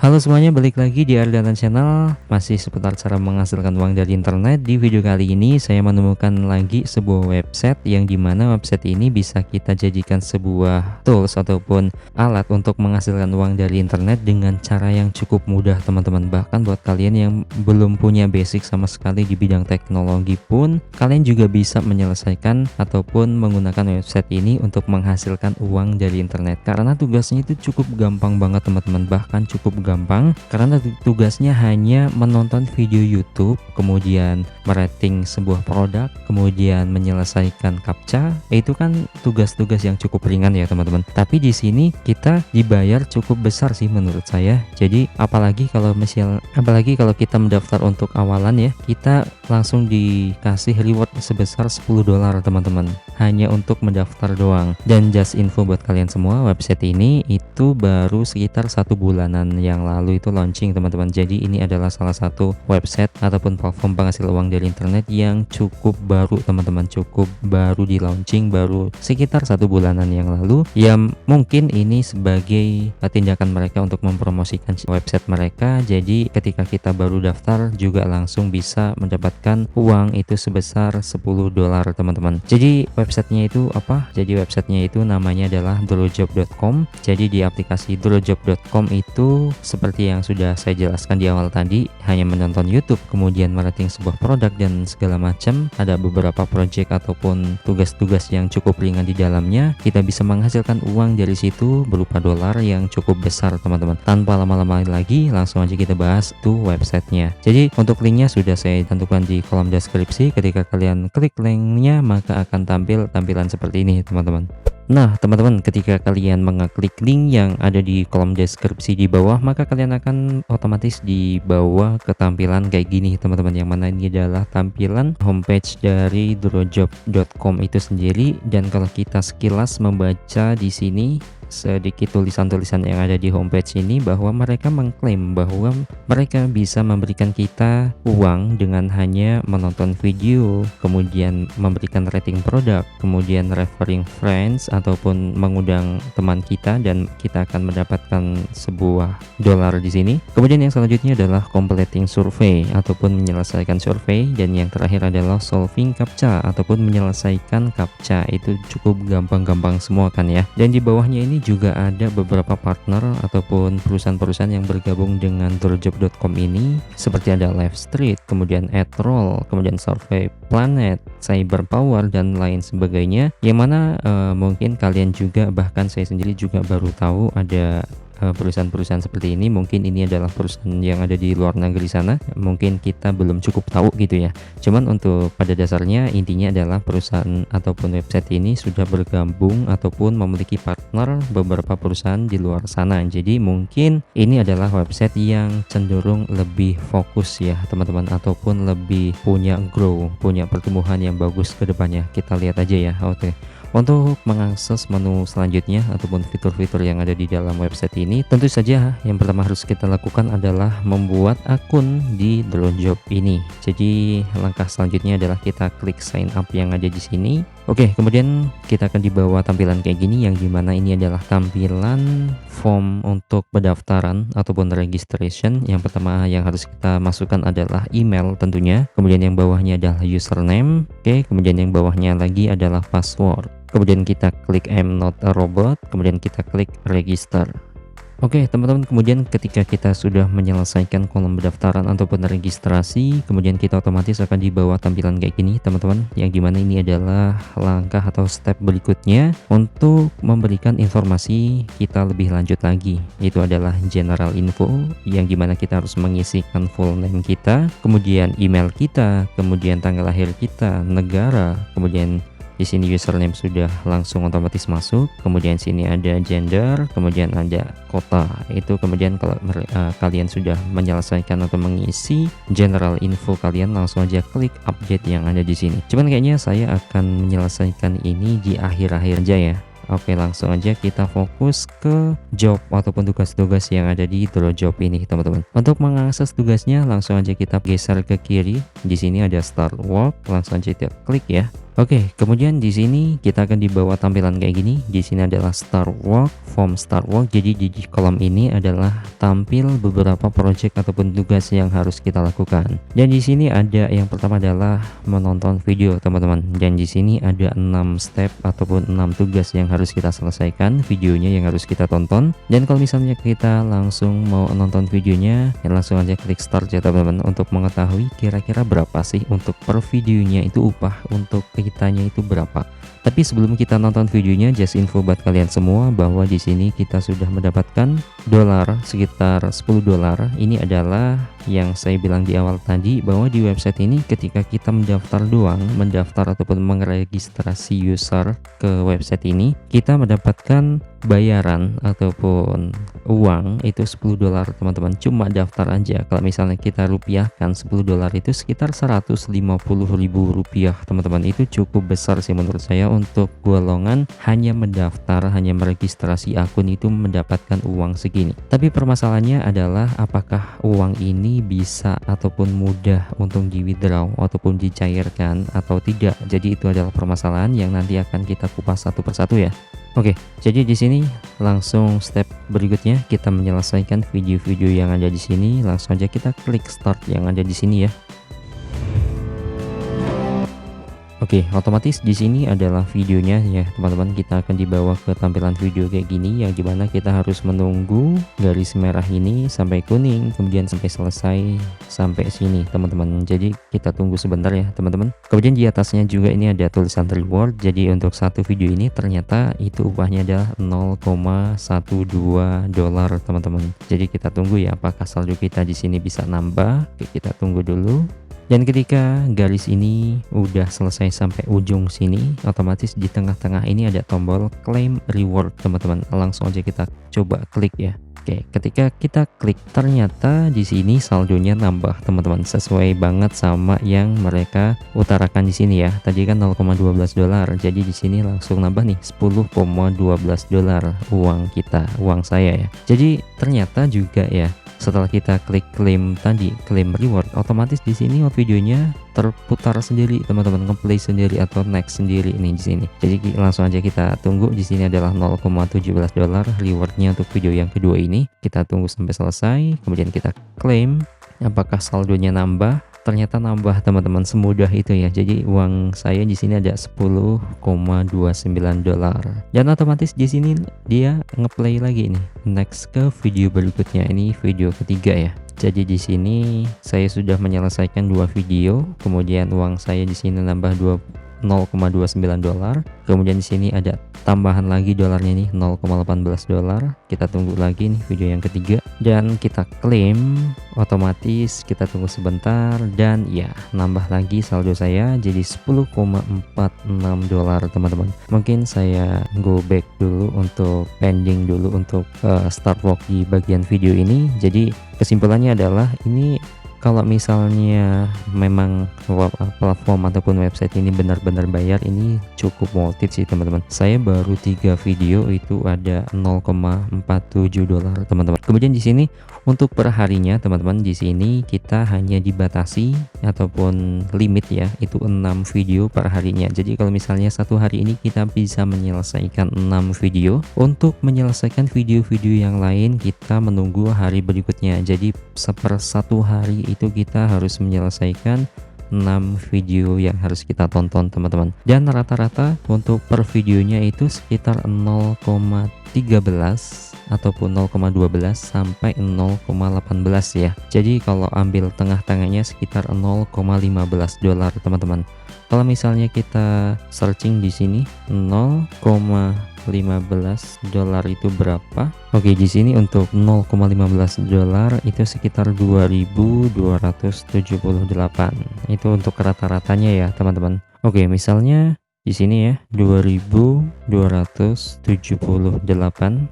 Halo semuanya, balik lagi di Ardalan Channel, masih seputar cara menghasilkan uang dari internet. Di video kali ini saya menemukan lagi sebuah website yang dimana website ini bisa kita jadikan sebuah tools ataupun alat untuk menghasilkan uang dari internet dengan cara yang cukup mudah teman-teman. Bahkan buat kalian yang belum punya basic sama sekali di bidang teknologi pun, kalian juga bisa menyelesaikan ataupun menggunakan website ini untuk menghasilkan uang dari internet. Karena tugasnya itu cukup gampang banget teman-teman, bahkan cukup gampang karena tugasnya hanya menonton video YouTube, kemudian merating sebuah produk, kemudian menyelesaikan captcha. Itu kan tugas-tugas yang cukup ringan ya teman-teman. Tapi di sini kita dibayar cukup besar sih menurut saya. Jadi apalagi kalau kita mendaftar untuk awalan ya, kita langsung dikasih reward sebesar $10 teman-teman, hanya untuk mendaftar doang. Dan just info buat kalian semua, website ini itu baru sekitar 1 bulanan yang lalu itu launching teman-teman. Jadi ini adalah salah satu website ataupun platform penghasil uang dari internet yang cukup baru teman-teman, cukup baru di launching, baru sekitar 1 bulanan yang lalu. Ya mungkin ini sebagai tindakan mereka untuk mempromosikan website mereka. Jadi ketika kita baru daftar juga langsung bisa mendapatkan uang itu sebesar $10 teman-teman. Jadi websitenya itu apa? Jadi websitenya itu namanya adalah drawjob.com. Jadi di aplikasi drawjob.com itu seperti yang sudah saya jelaskan di awal tadi, hanya menonton YouTube, kemudian merating sebuah produk dan segala macam. Ada beberapa project ataupun tugas-tugas yang cukup ringan di dalamnya. Kita bisa menghasilkan uang dari situ berupa dolar yang cukup besar teman-teman. Tanpa lama-lama lagi, langsung aja kita bahas tuh websitenya. Jadi untuk linknya sudah saya tentukan di kolom deskripsi. Ketika kalian klik linknya, maka akan tampil tampilan seperti ini teman-teman. Nah teman-teman, ketika kalian mengeklik link yang ada di kolom deskripsi di bawah, maka kalian akan otomatis dibawa ke tampilan kayak gini teman-teman, yang mana ini adalah tampilan homepage dari drawjob.com itu sendiri. Dan kalau kita sekilas membaca di sini sedikit tulisan-tulisan yang ada di homepage ini, bahwa mereka mengklaim bahwa mereka bisa memberikan kita uang dengan hanya menonton video, kemudian memberikan rating produk, kemudian referring friends ataupun mengundang teman kita, dan kita akan mendapatkan sebuah dolar di sini. Kemudian yang selanjutnya adalah completing survey ataupun menyelesaikan survei, dan yang terakhir adalah solving captcha ataupun menyelesaikan captcha. Itu cukup gampang-gampang semua kan ya. Dan di bawahnya ini juga ada beberapa partner ataupun perusahaan-perusahaan yang bergabung dengan drawjob.com ini, seperti ada Live Street, kemudian AdRoll, kemudian Survey Planet, Cyberpower, dan lain sebagainya, yang mana mungkin kalian juga, bahkan saya sendiri juga baru tahu ada perusahaan-perusahaan seperti ini. Mungkin ini adalah perusahaan yang ada di luar negeri sana, mungkin kita belum cukup tahu gitu ya. Cuman untuk pada dasarnya intinya adalah perusahaan ataupun website ini sudah bergabung ataupun memiliki partner beberapa perusahaan di luar sana. Jadi mungkin ini adalah website yang cenderung lebih fokus ya teman-teman, ataupun lebih punya pertumbuhan yang bagus ke depannya. Kita lihat aja ya. Oke. Untuk mengakses menu selanjutnya ataupun fitur-fitur yang ada di dalam website ini, tentu saja yang pertama harus kita lakukan adalah membuat akun di Drawjob ini. Jadi langkah selanjutnya adalah kita klik sign up yang ada di sini. Oke, kemudian kita akan dibawa tampilan kayak gini, yang dimana ini adalah tampilan form untuk pendaftaran ataupun registration. Yang pertama yang harus kita masukkan adalah email tentunya, kemudian yang bawahnya adalah username. Oke, kemudian yang bawahnya lagi adalah password. Kemudian kita klik I'm not a robot, kemudian kita klik register. Oke teman-teman, kemudian ketika kita sudah menyelesaikan kolom pendaftaran ataupun registrasi, kemudian kita otomatis akan dibawa tampilan kayak gini teman-teman, yang dimana ini adalah langkah atau step berikutnya untuk memberikan informasi kita lebih lanjut lagi. Itu adalah general info, yang dimana kita harus mengisikan full name kita, kemudian email kita, kemudian tanggal lahir kita, negara, kemudian di sini username sudah langsung otomatis masuk, kemudian sini ada gender, kemudian ada kota. Itu kemudian kalau kalian sudah menyelesaikan atau mengisi general info kalian, langsung aja klik update yang ada di sini. Cuman kayaknya saya akan menyelesaikan ini di akhir-akhir aja ya. Oke, langsung aja kita fokus ke job ataupun tugas-tugas yang ada di Drawjob ini teman-teman. Untuk mengakses tugasnya langsung aja kita geser ke kiri. Di sini ada start work, langsung aja kita klik ya. Oke, kemudian di sini kita akan dibawa tampilan kayak gini. Di sini adalah start work, form start work. Jadi di kolom ini adalah tampil beberapa project ataupun tugas yang harus kita lakukan. Dan di sini ada yang pertama adalah menonton video, teman-teman. Dan di sini ada 6 step ataupun 6 tugas yang harus kita selesaikan, videonya yang harus kita tonton. Dan kalau misalnya kita langsung mau nonton videonya, ya langsung aja klik start ya, teman-teman, untuk mengetahui kira-kira berapa sih untuk per videonya itu upah untuk kitanya itu berapa. Tapi sebelum kita nonton videonya, just info buat kalian semua bahwa di sini kita sudah mendapatkan dolar sekitar 10 dolar. Ini adalah yang saya bilang di awal tadi, bahwa di website ini ketika kita mendaftar doang, mendaftar ataupun meregistrasi user ke website ini, kita mendapatkan bayaran ataupun uang itu 10 dolar, teman-teman. Cuma daftar aja. Kalau misalnya kita rupiahkan 10 dolar itu sekitar 150.000 rupiah, teman-teman. Itu cukup besar sih menurut saya untuk golongan hanya mendaftar, hanya meregistrasi akun itu mendapatkan uang segini. Tapi permasalahannya adalah apakah uang ini bisa ataupun mudah untuk di withdraw ataupun dicairkan atau tidak. Jadi itu adalah permasalahan yang nanti akan kita kupas satu persatu ya. Oke, jadi di sini langsung step berikutnya kita menyelesaikan video-video yang ada di sini. Langsung aja kita klik start yang ada di sini ya. Oke, otomatis di sini adalah videonya ya, teman-teman. Kita akan dibawa ke tampilan video kayak gini, yang dimana kita harus menunggu garis merah ini sampai kuning, kemudian sampai selesai sampai sini, teman-teman. Jadi kita tunggu sebentar ya, teman-teman. Kemudian di atasnya juga ini ada tulisan reward. Jadi untuk satu video ini ternyata itu upahnya adalah 0,12 dolar, teman-teman. Jadi kita tunggu ya, apakah saldo kita di sini bisa nambah. Oke, kita tunggu dulu. Dan ketika garis ini udah selesai sampai ujung sini, otomatis di tengah-tengah ini ada tombol claim reward, teman-teman. Langsung aja kita coba klik ya. Oke, ketika kita klik ternyata di sini saldonya nambah, teman-teman, sesuai banget sama yang mereka utarakan di sini ya. Tadi kan 0,12 dolar. Jadi di sini langsung nambah nih 10,12 dolar uang kita, uang saya ya. Jadi ternyata juga ya, setelah kita klik claim tadi, claim reward, otomatis di sini videonya terputar sendiri, teman-teman, ngeplay sendiri atau next sendiri ini di sini. Jadi langsung aja kita tunggu. Di sini adalah 0,17 dolar rewardnya untuk video yang kedua ini. Kita tunggu sampai selesai, kemudian kita claim. Apakah saldonya nambah? Ternyata nambah, teman-teman, semudah itu ya. Jadi uang saya di sini ada 10,29 dolar. Dan otomatis di sini dia ngeplay lagi nih. Next ke video berikutnya, ini video ketiga ya. Jadi di sini saya sudah menyelesaikan 2 video, kemudian uang saya di sini nambah 0,29 dolar. Kemudian di sini ada tambahan lagi dolarnya nih, 0,18 dolar. Kita tunggu lagi nih video yang ketiga dan kita klaim. Otomatis kita tunggu sebentar dan ya, nambah lagi saldo saya jadi 10,46 dolar, teman-teman. Mungkin saya go back dulu untuk pending dulu untuk start work di bagian video ini. Jadi kesimpulannya adalah ini, kalau misalnya memang platform ataupun website ini benar-benar bayar, ini cukup worth it sih, teman-teman. Saya baru 3 video itu ada 0,47 dolar, teman-teman. Kemudian di sini untuk perharinya, teman-teman, di sini kita hanya dibatasi ataupun limit ya, itu 6 video per harinya. Jadi kalau misalnya satu hari ini kita bisa menyelesaikan 6 video, untuk menyelesaikan video-video yang lain kita menunggu hari berikutnya. Jadi sepersatu hari itu kita harus menyelesaikan 6 video yang harus kita tonton, teman-teman. Dan rata-rata untuk per videonya itu sekitar 0,13 ataupun 0,12 sampai 0,18 ya. Jadi kalau ambil tengah-tengahnya sekitar 0,15 dolar, teman-teman. Kalau misalnya kita searching di sini 0,15 dolar itu berapa? Oke, di sini untuk 0,15 dolar itu sekitar 2.278. Itu untuk rata-ratanya ya, teman-teman. Oke, misalnya Di sini ya 2278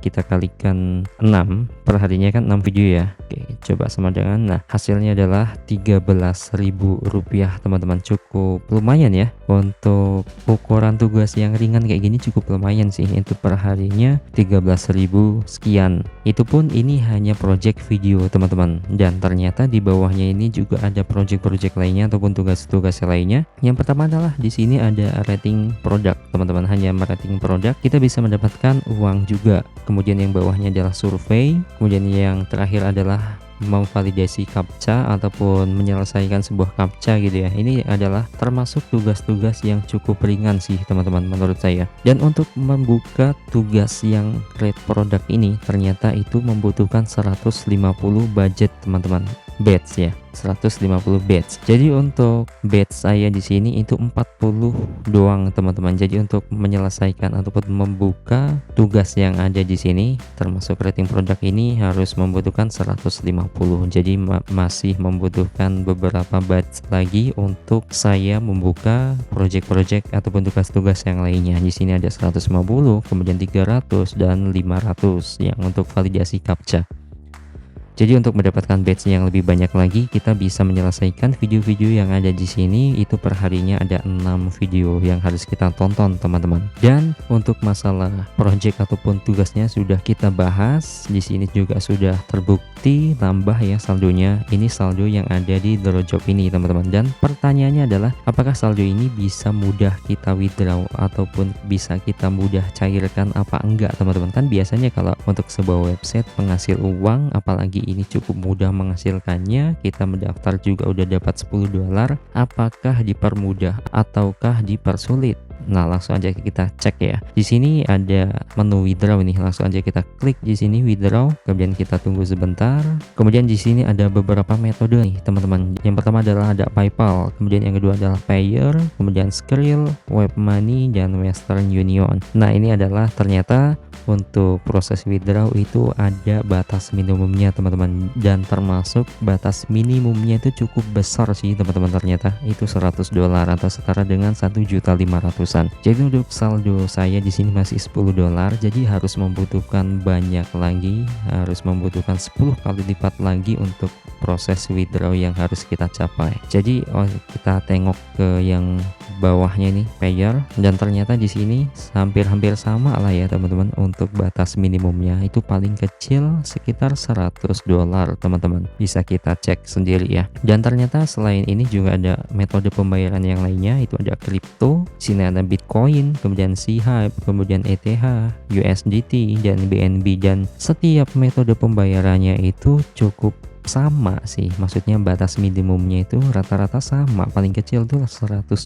kita kalikan 6 per harinya kan 6 video ya. Oke, coba sama dengan hasilnya adalah Rp13.000 teman-teman. Cukup lumayan ya untuk ukuran tugas yang ringan kayak gini, cukup lumayan sih. Itu per harinya 13.000 sekian. Itu pun ini hanya project video teman-teman, dan ternyata di bawahnya ini juga ada project-project lainnya ataupun tugas-tugas lainnya. Yang pertama adalah di sini ada rating produk teman-teman. Hanya merating produk kita bisa mendapatkan uang juga. Kemudian yang bawahnya adalah survei, kemudian yang terakhir adalah memvalidasi captcha ataupun menyelesaikan sebuah captcha gitu ya. Ini adalah termasuk tugas-tugas yang cukup ringan sih teman-teman menurut saya. Dan untuk membuka tugas yang create produk ini ternyata itu membutuhkan 150 budget teman-teman, batch ya, 150 batch. Jadi untuk batch saya di sini itu 40 doang teman-teman. Jadi untuk menyelesaikan ataupun membuka tugas yang ada di sini termasuk rating produk ini harus membutuhkan 150. Jadi masih membutuhkan beberapa batch lagi untuk saya membuka project-project ataupun tugas-tugas yang lainnya. Di sini ada 150, kemudian 300 dan 500 yang untuk validasi captcha. Jadi untuk mendapatkan batch yang lebih banyak lagi, kita bisa menyelesaikan video-video yang ada di sini. Itu per harinya ada 6 video yang harus kita tonton teman-teman. Dan untuk masalah project ataupun tugasnya sudah kita bahas. Di sini juga sudah terbukti tambah ya saldonya. Ini saldo yang ada di Drawjob ini teman-teman. Dan pertanyaannya adalah apakah saldo ini bisa mudah kita withdraw ataupun bisa kita mudah cairkan apa enggak teman-teman. Kan biasanya kalau untuk sebuah website penghasil uang, apalagi ini cukup mudah menghasilkannya, kita mendaftar juga udah dapat $10, apakah dipermudah ataukah dipersulit? Nah, langsung aja kita cek ya. Di sini ada menu withdraw nih, langsung aja kita klik di sini withdraw, kemudian kita tunggu sebentar. Kemudian di sini ada beberapa metode nih, teman-teman. Yang pertama adalah ada PayPal, kemudian yang kedua adalah Payer, kemudian Skrill, Webmoney, dan Western Union. Nah, ini adalah ternyata untuk proses withdraw itu ada batas minimumnya teman-teman, dan termasuk batas minimumnya itu cukup besar sih teman-teman. Ternyata itu $100 atau setara dengan 1.500.000. Jadi untuk saldo saya di sini masih $10, jadi harus membutuhkan banyak lagi, harus membutuhkan 10 kali lipat lagi untuk proses withdraw yang harus kita capai. Jadi kita tengok ke yang bawahnya nih, Payer, dan ternyata di sini hampir-hampir sama lah ya teman-teman. Untuk batas minimumnya itu paling kecil sekitar $100 teman-teman, bisa kita cek sendiri ya. Dan ternyata selain ini juga ada metode pembayaran yang lainnya, itu ada kripto, sini ada Bitcoin, kemudian C-Hive, kemudian ETH, USDT, dan BNB. Dan setiap metode pembayarannya itu cukup sama sih, maksudnya batas minimumnya itu rata-rata sama, paling kecil tuh $100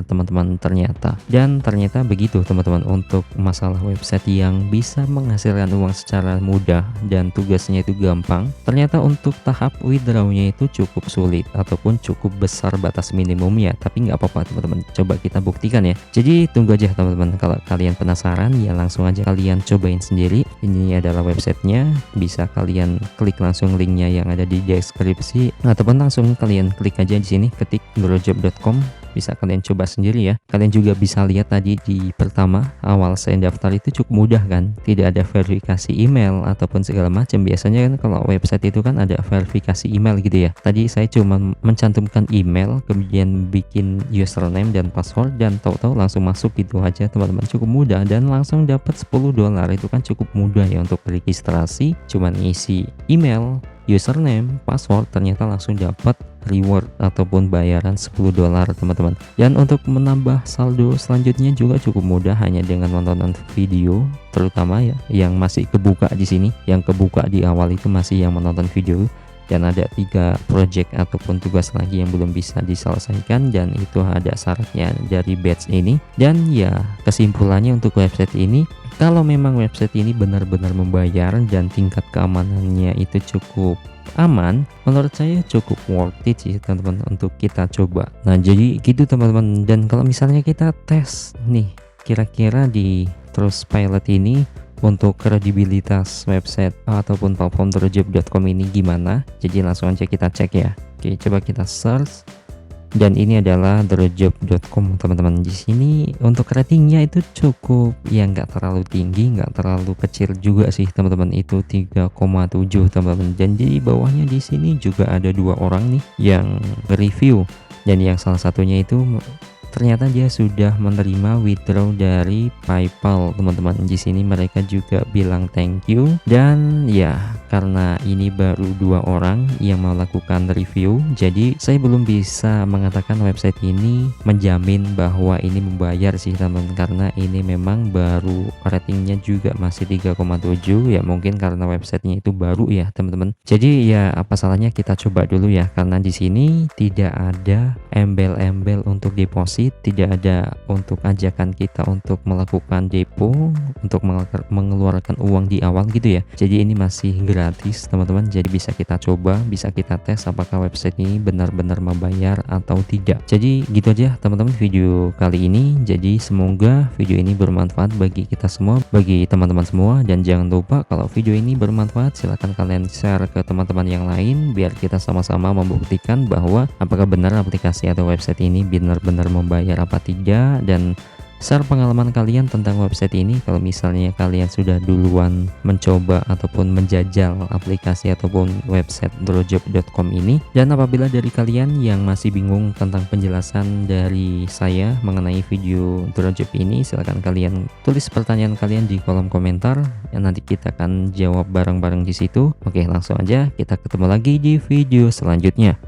teman-teman ternyata. Dan ternyata begitu teman-teman untuk masalah website yang bisa menghasilkan uang secara mudah dan tugasnya itu gampang. Ternyata untuk tahap withdrawnya itu cukup sulit ataupun cukup besar batas minimumnya, tapi nggak apa-apa teman-teman, coba kita buktikan ya. Jadi tunggu aja teman-teman, kalau kalian penasaran ya langsung aja kalian cobain sendiri. Ini adalah websitenya, bisa kalian klik langsung linknya yang ada di deskripsi, ataupun langsung kalian klik aja di sini, ketik drawjob.com, bisa kalian coba sendiri ya. Kalian juga bisa lihat tadi di pertama awal saya daftar itu cukup mudah kan, tidak ada verifikasi email ataupun segala macam. Biasanya kan kalau website itu kan ada verifikasi email gitu ya. Tadi saya cuma mencantumkan email, kemudian bikin username dan password, dan tahu-tahu langsung masuk gitu aja teman-teman, cukup mudah dan langsung dapat $10. Itu kan cukup mudah ya untuk registrasi, cuman isi email, username, password, ternyata langsung dapat reward ataupun bayaran $10 teman-teman. Dan untuk menambah saldo selanjutnya juga cukup mudah, hanya dengan menonton video, terutama ya yang masih kebuka di sini. Yang kebuka di awal itu masih yang menonton video, dan ada 3 project ataupun tugas lagi yang belum bisa diselesaikan, dan itu ada syaratnya dari batch ini. Dan ya kesimpulannya untuk website ini, kalau memang website ini benar-benar membayar dan tingkat keamanannya itu cukup aman, menurut saya cukup worth it sih teman-teman untuk kita coba. Nah jadi gitu teman-teman. Dan kalau misalnya kita tes nih, kira-kira di Trustpilot ini untuk kredibilitas website ataupun platform drawjob.com ini gimana, jadi langsung aja kita cek ya. Oke, coba kita search dan ini adalah drawjob.com teman-teman. Di sini untuk ratingnya itu cukup ya, nggak terlalu tinggi nggak terlalu kecil juga sih teman-teman, itu 3,7 teman-teman. Dan di bawahnya di sini juga ada 2 orang nih yang review, dan yang salah satunya itu ternyata dia sudah menerima withdraw dari PayPal teman-teman. Di sini mereka juga bilang thank you, dan ya karena ini baru 2 orang yang melakukan review, jadi saya belum bisa mengatakan website ini menjamin bahwa ini membayar sih teman-teman, karena ini memang baru, ratingnya juga masih 3,7 ya, mungkin karena websitenya itu baru ya teman-teman. Jadi ya apa salahnya kita coba dulu ya, karena di sini tidak ada embel-embel untuk deposit, tidak ada untuk ajakan kita untuk melakukan depo, untuk mengeluarkan uang di awal gitu ya. Jadi ini masih gratis teman-teman, jadi bisa kita coba, bisa kita tes apakah website ini benar-benar membayar atau tidak. Jadi gitu aja teman-teman video kali ini. Jadi semoga video ini bermanfaat bagi kita semua, bagi teman-teman semua, dan jangan lupa kalau video ini bermanfaat silahkan kalian share ke teman-teman yang lain biar kita sama-sama membuktikan bahwa apakah benar aplikasi atau website ini benar-benar membayar apa tidak, dan share pengalaman kalian tentang website ini kalau misalnya kalian sudah duluan mencoba ataupun menjajal aplikasi ataupun website drawjob.com ini. Dan apabila dari kalian yang masih bingung tentang penjelasan dari saya mengenai video drawjob ini, silahkan kalian tulis pertanyaan kalian di kolom komentar yang nanti kita akan jawab bareng-bareng di situ. Oke, langsung aja kita ketemu lagi di video selanjutnya.